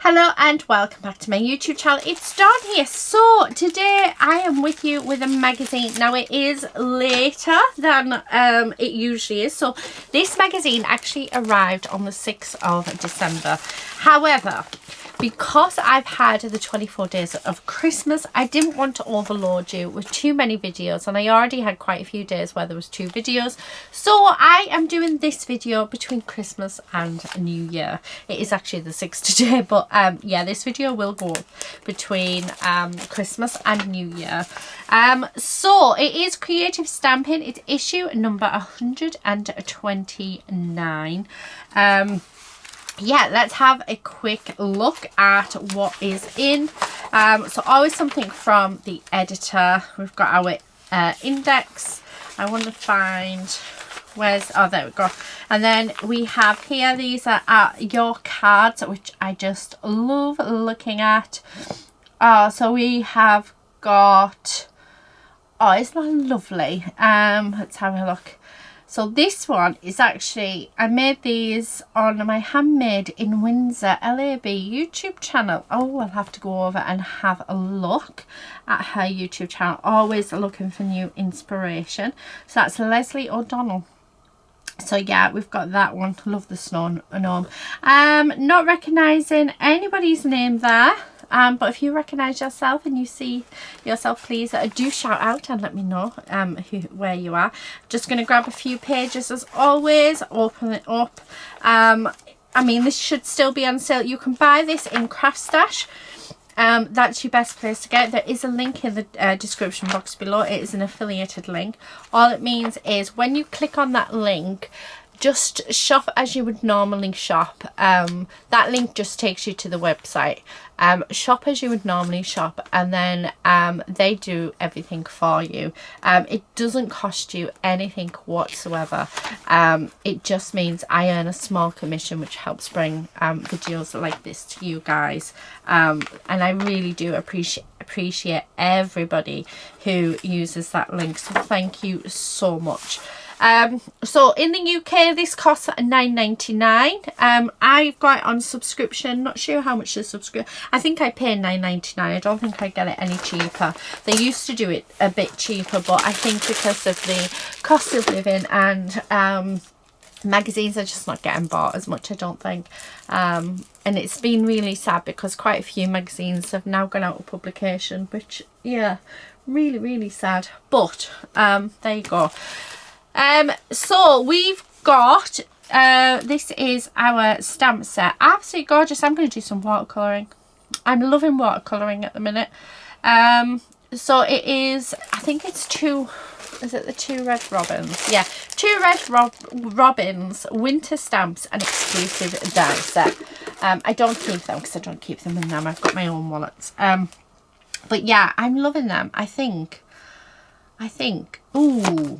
Hello and welcome back to my YouTube channel. It's Dawn here. So today I am with you with a magazine. Now it is later than it usually is. So this magazine actually arrived on the 6th of December. However, because I've had the 24 days of Christmas, I didn't want to overload you with too many videos, and I already had quite a few days where there was 2 videos. So I am doing this video between Christmas and New Year. It is actually the 6th today, but yeah, this video will go between Christmas and New Year. So it is creative stamping. It's issue number 129. Yeah, let's have a quick look at what is in. So always something from the editor. We've got our index. I want to find where's, oh, there we go. And then we have here, these are your cards, which I just love looking at. So we have got, oh, isn't that lovely? Let's have a look. So this one is actually, I made these on my Handmade in Windsor LAB YouTube channel. Oh, I'll have to go over and have a look at her YouTube channel. Always looking for new inspiration. So that's Leslie O'Donnell. So yeah, we've got that one. Love the snow gnome. Not recognising anybody's name there. But if you recognise yourself and you see yourself, please do shout out and let me know where you are. Just going to grab a few pages as always, open it up. I mean, this should still be on sale. You can buy this in Craft Stash. That's your best place to get it. There is a link in the description box below. It is an affiliated link. All it means is when you click on that link, just shop as you would normally shop. That link just takes you to the website. Shop as you would normally shop, and then they do everything for you. It doesn't cost you anything whatsoever. It just means I earn a small commission, which helps bring videos like this to you guys. And I really do appreciate everybody who uses that link, so thank you so much. So in the UK this costs £9.99. I've got it on subscription. Not sure how much the subscription. I think I pay £9.99. I don't think I get it any cheaper. They used to do it a bit cheaper, but I think because of the cost of living and magazines are just not getting bought as much, I don't think. And it's been really sad because quite a few magazines have now gone out of publication, which, yeah, really sad. But there you go. So we've got this is our stamp set. Absolutely gorgeous. I'm going to do some watercolouring. I'm loving watercolouring at the minute. So it is, I think it's is it the 2 Red Robins? Yeah, 2 Red Robins winter stamps and exclusive die set. I don't keep them because I don't keep them in them. I've got my own wallets. But yeah, I'm loving them. I think, oh,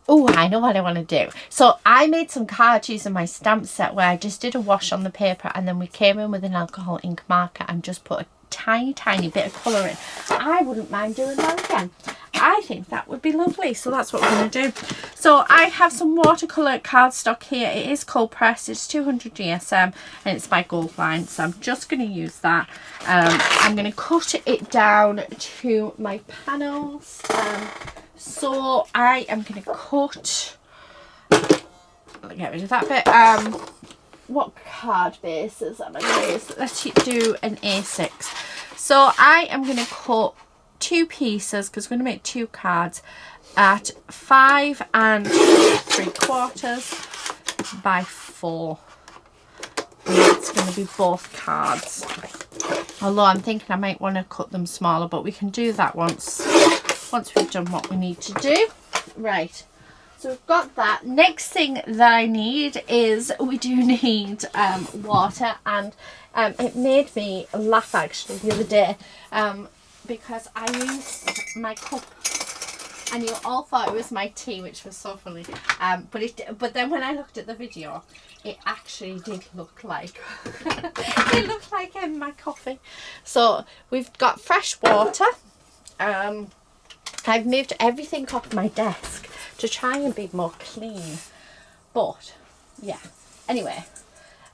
I know what I want to do. So I made some cards using my stamp set where I just did a wash on the paper, and then we came in with an alcohol ink marker and just put a tiny bit of colour in. I wouldn't mind doing that again. I think that would be lovely. So that's what we're going to do. So I have some watercolour cardstock here. It is cold pressed. It's 200 GSM and it's by Goldline. So I'm just going to use that. I'm going to cut it down to my panels. So I am going to cut, get rid of that bit. What card bases am I going to use? Let's do an A6. So I am going to cut 2 pieces because we're going to make 2 cards at 5 3/4 by 4. And that's going to be both cards. Although I'm thinking I might want to cut them smaller, but we can do that once we've done what we need to do. Right, so we've got that. Next thing that I need is, we do need water, and it made me laugh actually the other day because I used my cup and you all thought it was my tea, which was so funny, but then when I looked at the video, it actually did look like it looked like my coffee. So we've got fresh water. I've moved everything off my desk to try and be more clean, but yeah, anyway,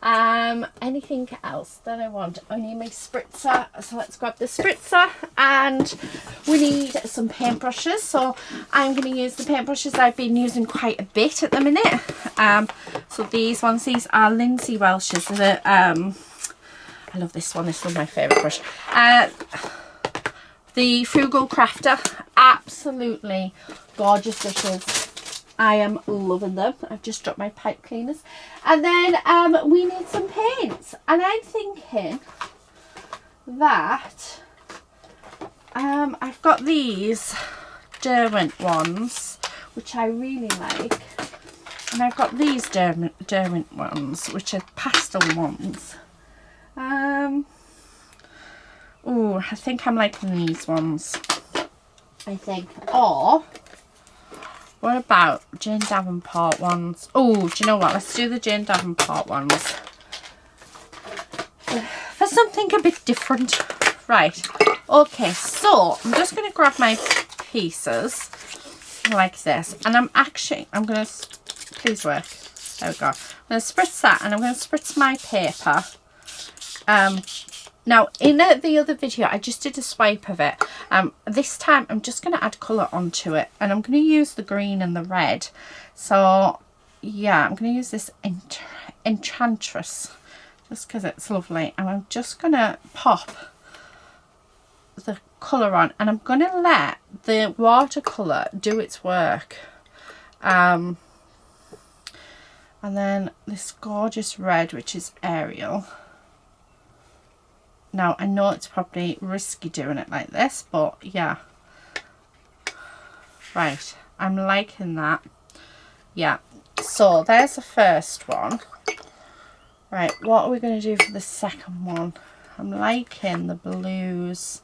Anything else that I want? I need my spritzer, so let's grab the spritzer, and we need some paintbrushes. So I'm going to use the paintbrushes I've been using quite a bit at the minute. So these ones, these are Lindsay Welsh's. They're, I love this one. This is my favourite brush. The Frugal Crafter, absolutely gorgeous brushes. I am loving them. I've just dropped my pipe cleaners. And then we need some paints. And I'm thinking that I've got these Derwent ones, which I really like. And I've got these Derwent ones, which are pastel ones. Oh, I think I'm liking these ones. I think. Or what about Jane Davenport ones? Oh, do you know what? Let's do the Jane Davenport ones. For something a bit different. Right. Okay, so I'm just going to grab my pieces like this. And I'm going to, please work. There we go. I'm going to spritz that, and I'm going to spritz my paper. Now, in the other video, I just did a swipe of it. This time, I'm just going to add colour onto it. And I'm going to use the green and the red. So, yeah, I'm going to use this Enchantress. Just because it's lovely. And I'm just going to pop the colour on. And I'm going to let the watercolour do its work. And then this gorgeous red, which is Ariel. Now, I know it's probably risky doing it like this, but yeah. Right, I'm liking that. Yeah, so there's the first one. Right, what are we going to do for the second one? I'm liking the blues.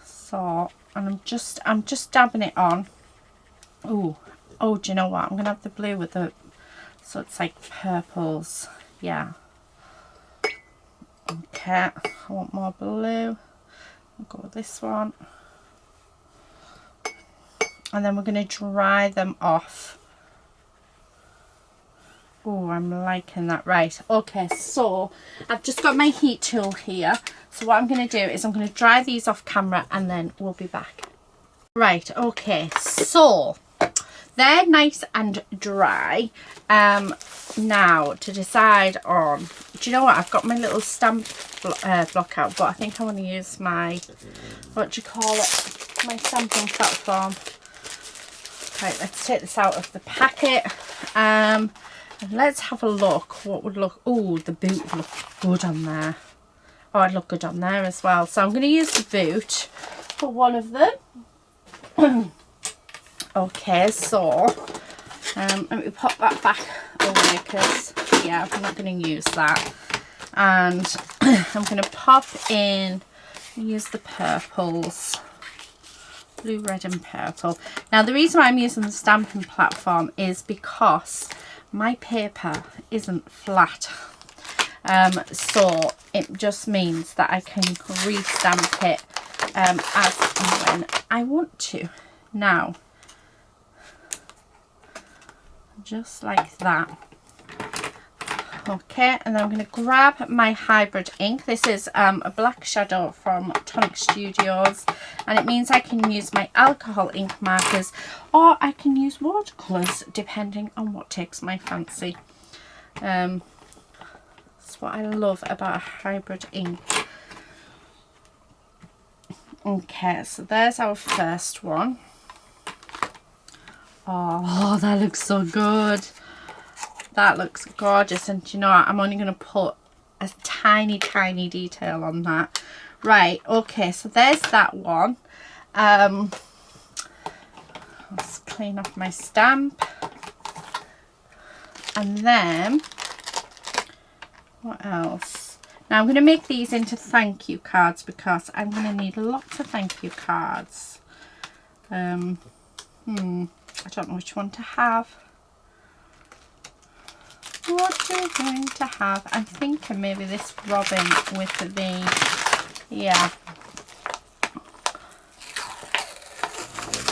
So, and I'm just dabbing it on. Oh, do you know what? I'm going to have the blue with the, so it's like purples. Yeah. Okay, I want more blue. I'll go with this one. And then we're going to dry them off. Oh, I'm liking that. Right, okay, so I've just got my heat tool here. So what I'm going to do is I'm going to dry these off camera, and then we'll be back. Right, okay, so they're nice and dry. Now to decide on, do you know what, I've got my little stamp block out, but I think I want to use my, what do you call it, my stamping platform. Right, let's take this out of the packet, and let's have a look. What would look, oh, the boot would look good on there. Oh, it'd look good on there as well. So I'm going to use the boot for one of them. Okay, so let me pop that back away, because yeah, I'm not going to use that. And I'm going to pop in, use the purples, blue, red and purple. Now the reason why I'm using the stamping platform is because my paper isn't flat. So it just means that I can re-stamp it as and when I want to. Now, just like that. Okay, and then I'm going to grab my hybrid ink. This is a black shadow from Tonic Studios, and it means I can use my alcohol ink markers, or I can use watercolours depending on what takes my fancy. That's what I love about a hybrid ink. Okay, so there's our first one. Oh, that looks so good. That looks gorgeous. And do you know what? I'm only going to put a tiny, tiny detail on that. Right, okay, so there's that one. Let's clean off my stamp. And then, what else? Now I'm going to make these into thank you cards, because I'm going to need lots of thank you cards. I don't know which one to have. What are we going to have? I'm thinking maybe this robin with the, yeah.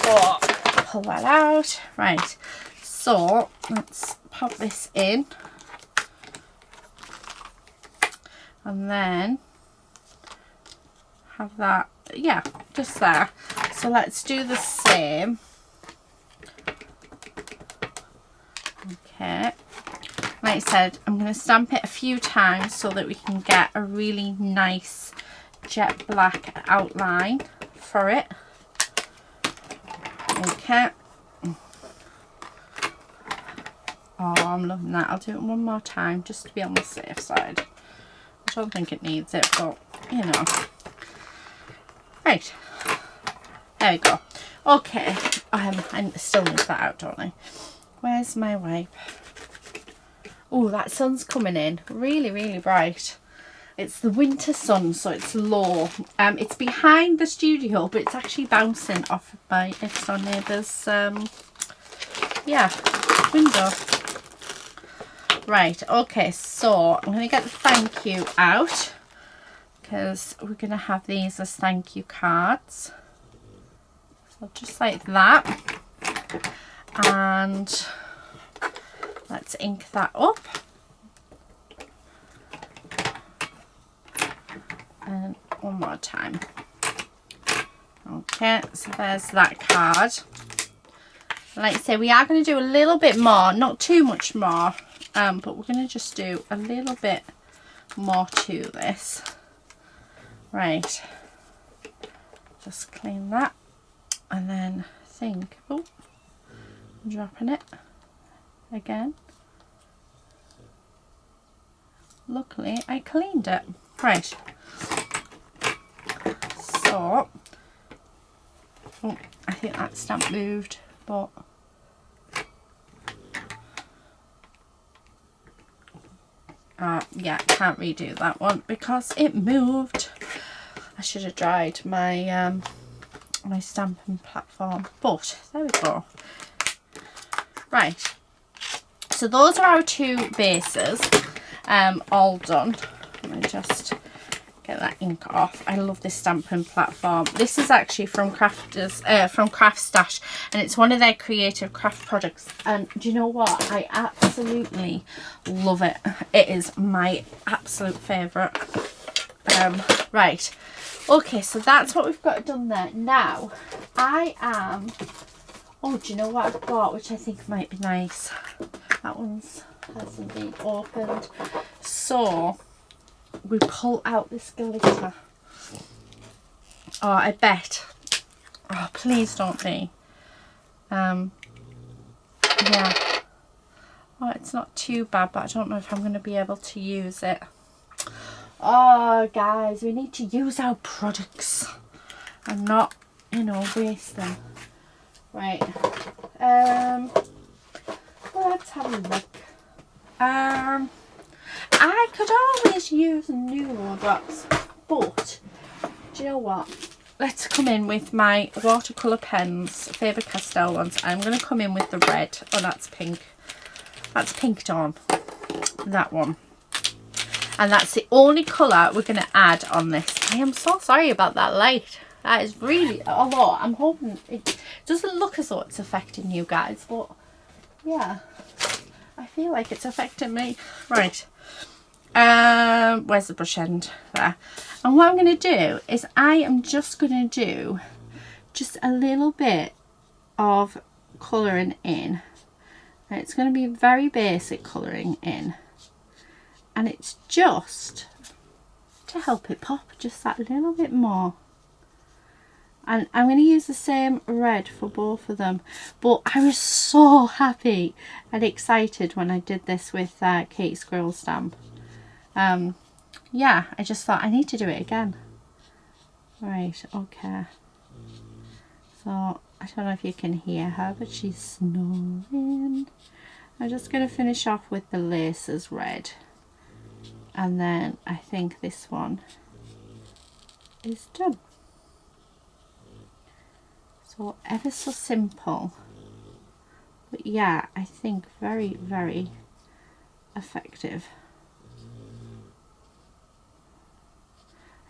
Oh, pull that out. Right, so let's pop this in. and then have that, yeah, just there. So let's do the same. Okay, like I said, I'm going to stamp it a few times so that we can get a really nice jet black outline for it. Okay. Oh, I'm loving that. I'll do it one more time just to be on the safe side. I don't think it needs it, but you know. Right. There we go. Okay. I still need that out, don't I? Where's my wipe? Oh, that sun's coming in. Really, really bright. It's the winter sun, so it's low. It's behind the studio, but it's actually bouncing off my next door neighbour's yeah, window. Right, okay, so I'm going to get the thank you out because we're going to have these as thank you cards. So just like that. And let's ink that up. And one more time. Okay, so there's that card. Like I say, we are going to do a little bit more, not too much more, but we're going to just do a little bit more to this. Right, just clean that, and then think, oh, I'm dropping it again. Luckily, I cleaned it. Right, so, oh, I think that stamp moved, but yeah, can't redo that one because it moved. I should have dried my my stamping platform, but there we go. Right, so those are our two bases all done. Let me just get that ink off. I love this stamping platform. This is actually from Craft Stash, and it's one of their creative craft products, and do you know what, I absolutely love it. It is my absolute favourite. Right, okay, so that's what we've got done there. Now oh, do you know what I've got, which I think might be nice? That one's hasn't been opened. So we pull out this glitter. Oh, I bet. Oh, please don't be. Yeah. Oh, it's not too bad, but I don't know if I'm going to be able to use it. Oh, guys, we need to use our products and not, you know, waste them. Right. Let's have a look. I could always use new drops, but do you know what? Let's come in with my watercolour pens, Faber-Castell ones. I'm going to come in with the red. Oh, that's pink. That's pinked on. That one. And that's the only colour we're going to add on this. I am so sorry about that light. That is really a lot. I'm hoping it doesn't look as though it's affecting you guys, but yeah, I feel like it's affecting me. Right. Where's the brush end? There. And what I'm going to do is I am just going to do just a little bit of colouring in. And it's going to be very basic colouring in. And it's just to help it pop just that little bit more. And I'm going to use the same red for both of them. But I was so happy and excited when I did this with Kate Squirrel Stamp. Yeah, I just thought I need to do it again. Right, okay. So, I don't know if you can hear her, but she's snoring. I'm just going to finish off with the laces red. And then I think this one is done. So ever so simple, but yeah, I think very, very effective.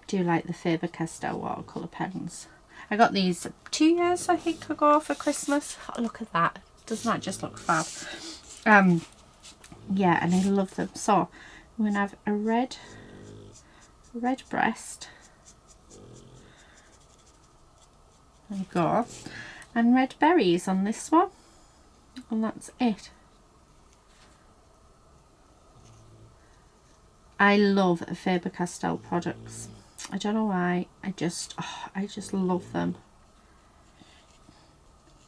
I do like the Faber-Castell watercolour pens. I got these 2 years I think ago for Christmas. Oh, look at that, doesn't that just look fab? Yeah, and I love them. So we're going to have a red red breast. There you go. And red berries on this one. And that's it. I love Faber-Castell products. I don't know why. I just love them.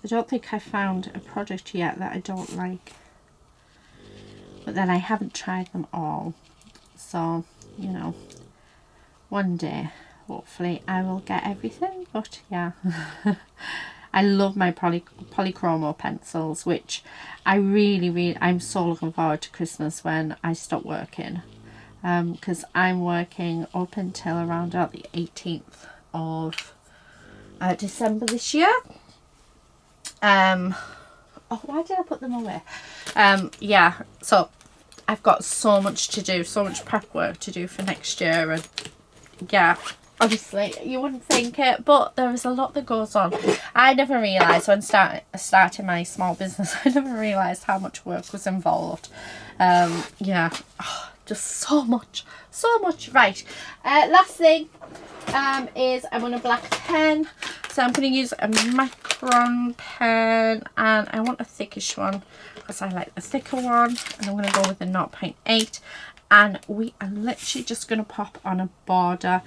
I don't think I found a product yet that I don't like. But then I haven't tried them all. So, you know, one day, hopefully, I will get everything. But yeah, I love my polychromo pencils, which I'm so looking forward to Christmas when I stop working. Because I'm working up until around about the 18th of December this year. Oh, why did I put them away? Yeah, so I've got so much to do, so much prep work to do for next year, and yeah, obviously you wouldn't think it, but there is a lot that goes on. I never realised when starting my small business, I never realised how much work was involved. Yeah, just so much. Right, last thing is I want a black pen, so I'm going to use a Micron pen, and I want a thickish one because I like the thicker one, and I'm going to go with a 0.8, and we are literally just going to pop on a border.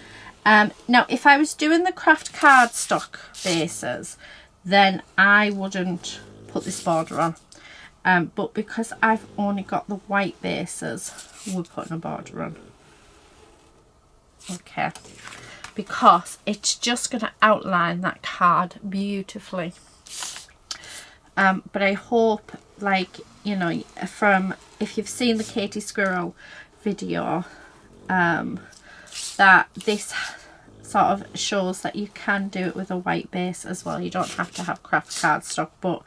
Now if I was doing the craft cardstock bases, then I wouldn't put this border on, but because I've only got the white bases, we're putting a border on. Okay, because it's just going to outline that card beautifully. But I hope, like, you know, from, if you've seen the Katie Squirrel video, that this sort of shows that you can do it with a white base as well. You don't have to have craft cardstock, but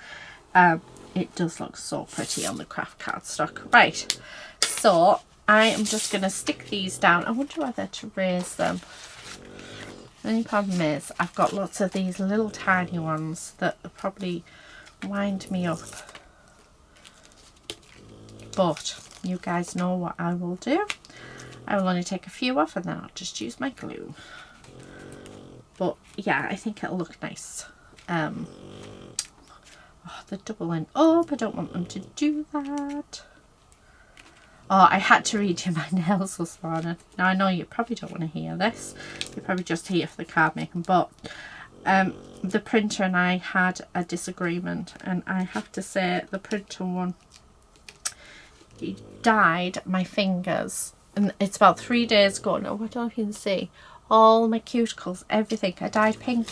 it does look so pretty on the craft cardstock. Right, so I am just going to stick these down. I wonder whether to raise them. The only problem is I've got lots of these little tiny ones that probably wind me up. But you guys know what I will do. I will only take a few off and then I'll just use my glue. But yeah, I think it'll look nice. Oh, they're doubling up. I don't want them to do that. Oh, I had to redo my nails this morning. Now I know you probably don't want to hear this. You're probably just here for the card making, but the printer and I had a disagreement, and I have to say the printer one, it dyed my fingers, and it's about 3 days ago now. I don't know if you can see all my cuticles, everything. I dyed pink.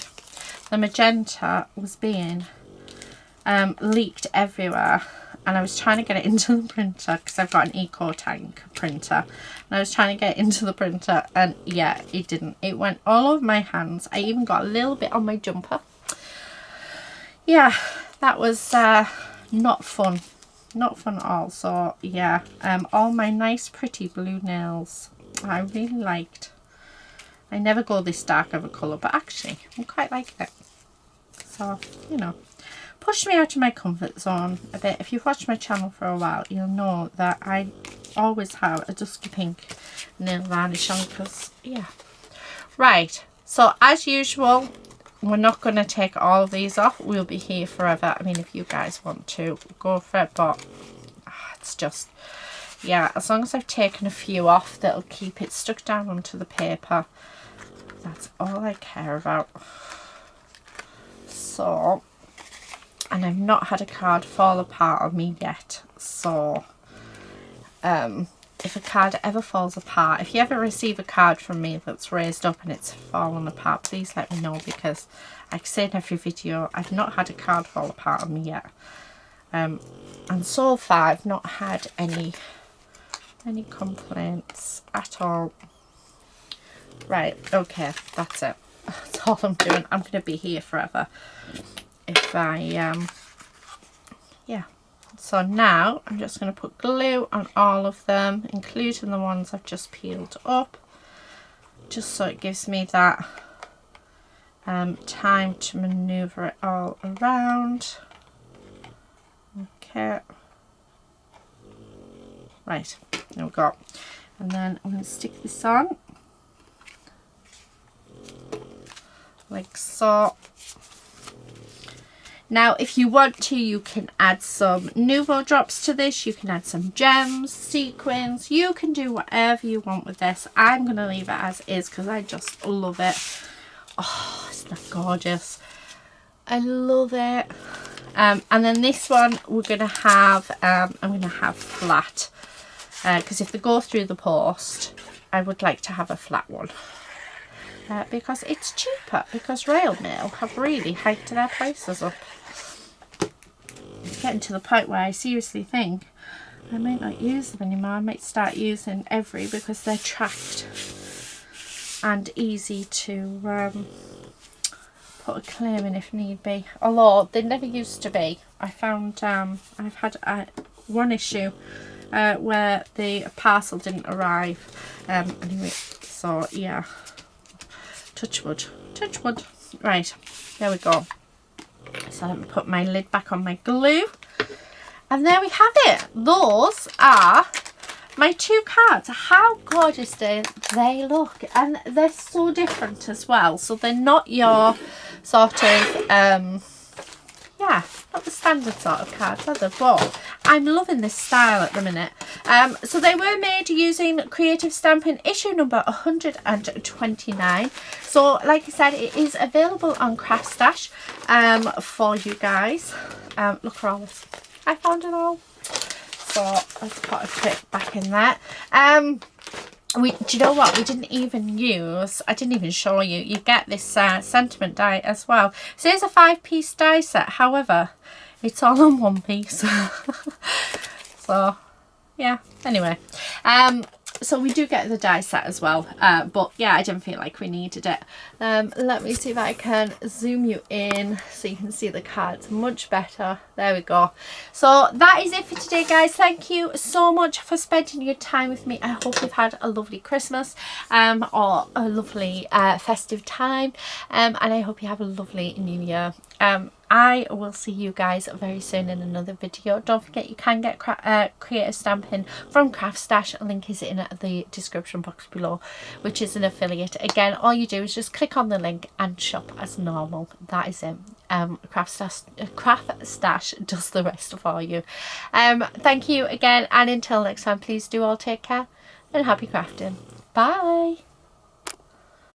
The magenta was being leaked everywhere, and I was trying to get it into the printer because I've got an eco tank printer, and I was trying to get it into the printer, and yeah, it didn't. It went all over my hands. I even got a little bit on my jumper. Yeah, that was not fun at all. So yeah, all my nice pretty blue nails I really liked. I never go this dark of a colour, but actually I quite like it. So, you know, pushed me out of my comfort zone a bit. If you've watched my channel for a while, you'll know that I always have a dusky pink nail varnish on, because yeah. Right, so as usual, we're not going to take all of these off. We'll be here forever. I mean, if you guys want to, go for it, but it's just, yeah, as long as I've taken a few off, that'll keep it stuck down onto the paper. That's all I care about. So, and I've not had a card fall apart on me yet, so if a card ever falls apart, if you ever receive a card from me that's raised up and it's fallen apart, please let me know, because like I say in every video, I've not had a card fall apart on me yet, and so far I've not had any complaints at all. Right, okay, that's it. That's all I'm doing. I'm going to be here forever if I yeah. So now I'm just going to put glue on all of them, including the ones I've just peeled up, just so it gives me that time to maneuver it all around. Okay, right, there we go. And then I'm going to stick this on. like so. Now, if you want to, you can add some Nouveau drops to this. You can add some gems, sequins. You can do whatever you want with this. I'm going to leave it as is because I just love it. Oh, isn't that gorgeous? I love it. And then this one we're going to have, I'm going to have flat. Because if they go through the post, I would like to have a flat one. Because it's cheaper. Because Rail Mail have really hiked their prices up. It's getting to the point where I seriously think I might not use them anymore. I might start using Every because they're tracked and easy to put a claim in if need be. Although they never used to be. I found I've had one issue where the parcel didn't arrive. Anyway, so yeah. Touch wood. Touch wood. Right, there we go. So let me put my lid back on my glue. And there we have it. Those are my two cards. How gorgeous do they look. And they're so different as well. So they're not your sort of, yeah, not the standard sort of cards, are they? But I'm loving this style at the minute. So they were made using Creative Stamping issue number 129. So like I said, it is available on Craft Stash for you guys. Look for all this. I found it all. So let's put a clip back in there. Do you know what we didn't even use? I didn't even show you. You get this sentiment die as well. So here's a 5-piece die set. However, it's all on one piece. So yeah. Anyway, so we do get the die set as well. But yeah, I didn't feel like we needed it. Let me see if I can zoom you in so you can see the cards much better. There we go. So that is it for today, guys. Thank you so much for spending your time with me. I hope you've had a lovely Christmas or a lovely festive time, and I hope you have a lovely New Year. I will see you guys very soon in another video. Don't forget you can get Creative Stamping from Craft Stash. A link is in the description box below, which is an affiliate. Again, all you do is just click on the link and shop as normal. That is it. Craft Stash does the rest for you. Thank you again, and until next time, please do all take care and happy crafting. Bye.